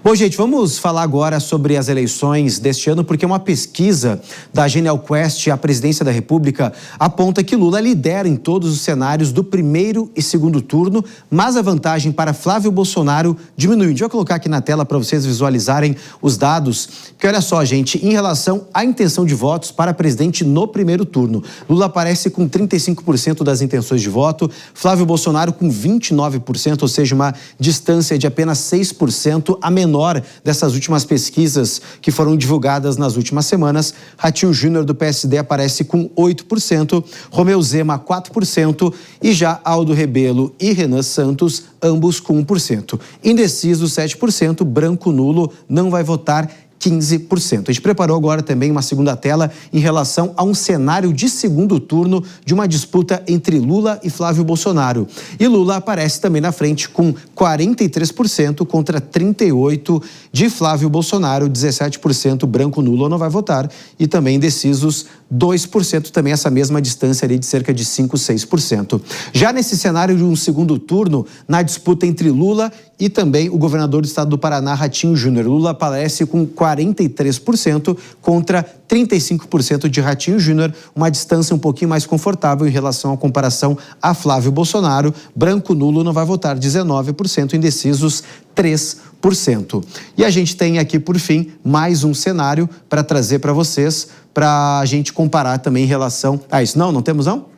Bom, gente, vamos falar agora sobre as eleições deste ano, porque uma pesquisa da Genial Quest, a presidência da República, aponta que Lula lidera em todos os cenários do primeiro e segundo turno, mas a vantagem para Flávio Bolsonaro diminuiu. A gente vai colocar aqui na tela para vocês visualizarem os dados, que olha só, gente, em relação à intenção de votos para presidente no primeiro turno, Lula aparece com 35% das intenções de voto, Flávio Bolsonaro com 29%, ou seja, uma distância de apenas 6% a menor dessas últimas pesquisas que foram divulgadas nas últimas semanas. Ratinho Júnior do PSD aparece com 8%, Romeu Zema 4% e já Aldo Rebelo e Renan Santos, ambos com 1%. Indeciso 7%, branco nulo, não vai votar 15%. A gente preparou agora também uma segunda tela em relação a um cenário de segundo turno de uma disputa entre Lula e Flávio Bolsonaro. E Lula aparece também na frente com 43% contra 38% de Flávio Bolsonaro, 17% branco nulo não vai votar e também indecisos 2%, também essa mesma distância ali de cerca de 5, 6%. Já nesse cenário de um segundo turno, na disputa entre Lula e também o governador do estado do Paraná, Ratinho Júnior. Lula aparece com 43% contra 35% de Ratinho Júnior, uma distância um pouquinho mais confortável em relação à comparação a Flávio Bolsonaro. Branco nulo não vai votar 19%, indecisos 3%. E a gente tem aqui, por fim, mais um cenário para trazer para vocês, para a gente comparar também em relação a isso. Não temos não?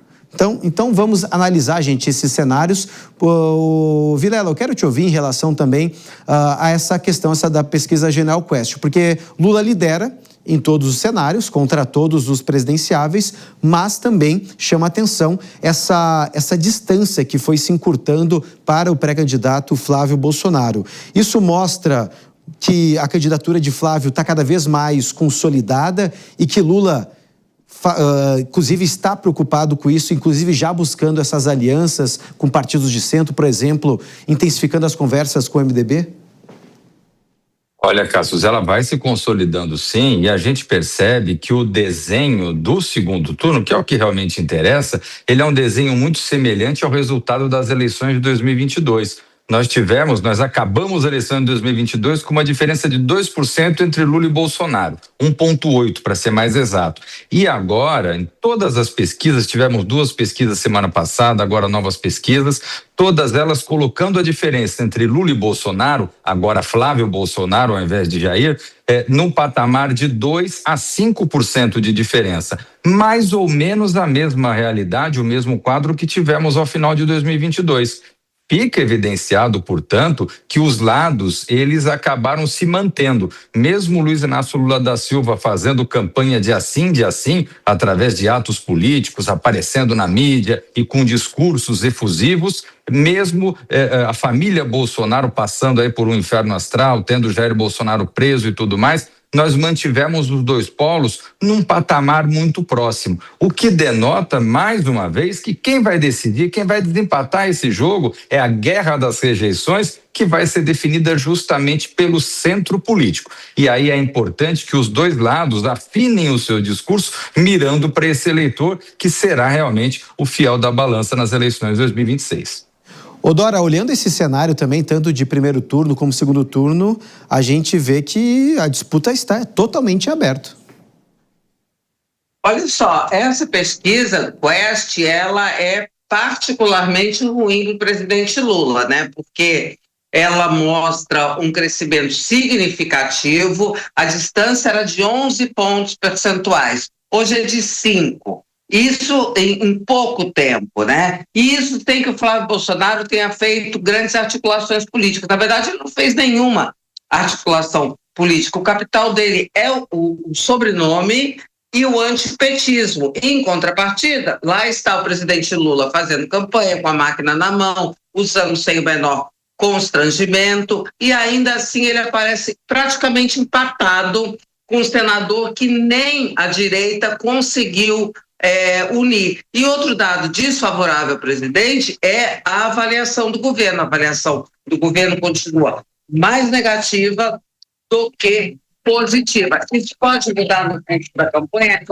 Então vamos analisar, gente, esses cenários. Vilela, eu quero te ouvir em relação também a essa questão da pesquisa Genial Quest, porque Lula lidera em todos os cenários, contra todos os presidenciáveis, mas também chama atenção essa distância que foi se encurtando para o pré-candidato Flávio Bolsonaro. Isso mostra que a candidatura de Flávio está cada vez mais consolidada e que Lula inclusive está preocupado com isso, inclusive já buscando essas alianças com partidos de centro, por exemplo, intensificando as conversas com o MDB? Olha, Cassius, ela vai se consolidando sim, e a gente percebe que o desenho do segundo turno, que é o que realmente interessa, ele é um desenho muito semelhante ao resultado das eleições de 2022. Nós acabamos a eleição de 2022 com uma diferença de 2% entre Lula e Bolsonaro, 1,8% para ser mais exato. E agora, em todas as pesquisas, tivemos 2 pesquisas semana passada, agora novas pesquisas, todas elas colocando a diferença entre Lula e Bolsonaro, agora Flávio Bolsonaro ao invés de Jair, num patamar de 2 a 5% de diferença. Mais ou menos a mesma realidade, o mesmo quadro que tivemos ao final de 2022. Fica evidenciado, portanto, que os lados, eles acabaram se mantendo. Mesmo Luiz Inácio Lula da Silva fazendo campanha de assim, através de atos políticos, aparecendo na mídia e com discursos efusivos, mesmo a família Bolsonaro passando aí por um inferno astral, tendo Jair Bolsonaro preso e tudo mais, nós mantivemos os 2 polos num patamar muito próximo, o que denota, mais uma vez, que quem vai decidir, quem vai desempatar esse jogo é a guerra das rejeições, que vai ser definida justamente pelo centro político. E aí é importante que os 2 lados afinem o seu discurso, mirando para esse eleitor que será realmente o fiel da balança nas eleições de 2026. Dora, olhando esse cenário também, tanto de primeiro turno como segundo turno, a gente vê que a disputa está totalmente aberta. Olha só, essa pesquisa, Quest, ela é particularmente ruim do presidente Lula, né? Porque ela mostra um crescimento significativo, a distância era de 11 pontos percentuais, hoje é de 5. Isso em pouco tempo, né? E isso tem que o Flávio Bolsonaro tenha feito grandes articulações políticas. Na verdade, ele não fez nenhuma articulação política. O capital dele é o sobrenome e o antipetismo. Em contrapartida, lá está o presidente Lula fazendo campanha com a máquina na mão, usando sem o menor constrangimento, e ainda assim ele aparece praticamente empatado com um senador que nem a direita conseguiu unir. E outro dado desfavorável ao presidente é a avaliação do governo. A avaliação do governo continua mais negativa do que positiva. Isso pode mudar no curso da campanha, é claro.